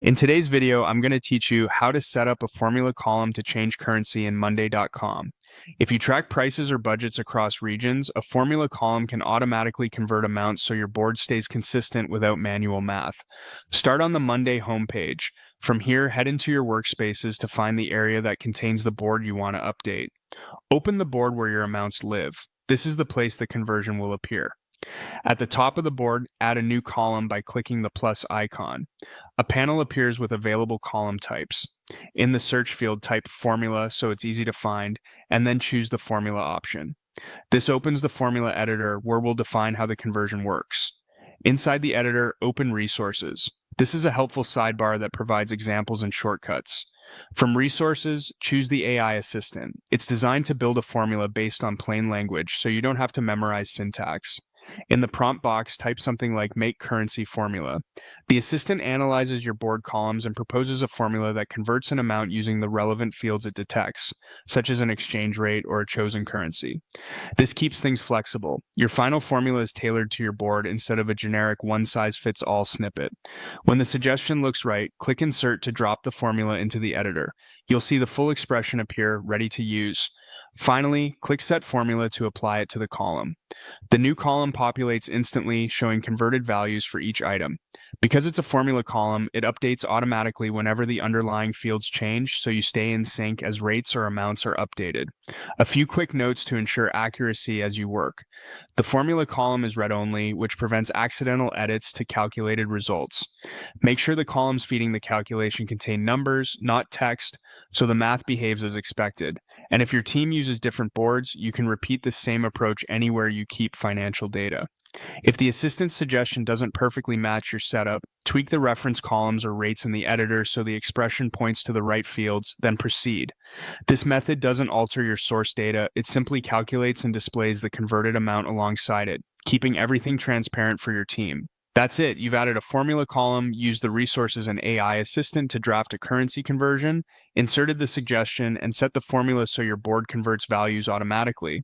In today's video, I'm going to teach you how to set up a formula column to change currency in Monday.com. If you track prices or budgets across regions, a formula column can automatically convert amounts so your board stays consistent without manual math. Start on the Monday homepage. From here, head into your workspaces to find the area that contains the board you want to update. Open the board where your amounts live. This is the place the conversion will appear. At the top of the board, add a new column by clicking the plus icon. A panel appears with available column types. In the search field, type formula so it's easy to find, and then choose the formula option. This opens the formula editor where we'll define how the conversion works. Inside the editor, open Resources. This is a helpful sidebar that provides examples and shortcuts. From Resources, choose the AI Assistant. It's designed to build a formula based on plain language, so you don't have to memorize syntax. In the prompt box, type something like make currency formula. The assistant analyzes your board columns and proposes a formula that converts an amount using the relevant fields it detects, such as an exchange rate or a chosen currency. This keeps things flexible. Your final formula is tailored to your board instead of a generic one-size-fits-all snippet. When the suggestion looks right, click Insert to drop the formula into the editor. You'll see the full expression appear, ready to use. Finally, click Set Formula to apply it to the column. The new column populates instantly, showing converted values for each item. Because it's a formula column, it updates automatically whenever the underlying fields change, so you stay in sync as rates or amounts are updated. A few quick notes to ensure accuracy as you work. The formula column is read-only, which prevents accidental edits to calculated results. Make sure the columns feeding the calculation contain numbers, not text, so the math behaves as expected. And if your team uses different boards, you can repeat the same approach anywhere you keep financial data. If the assistant's suggestion doesn't perfectly match your setup, tweak the reference columns or rates in the editor so the expression points to the right fields, then proceed. This method doesn't alter your source data, it simply calculates and displays the converted amount alongside it, keeping everything transparent for your team. That's it. You've added a formula column, used the resources and AI assistant to draft a currency conversion, inserted the suggestion, and set the formula so your board converts values automatically.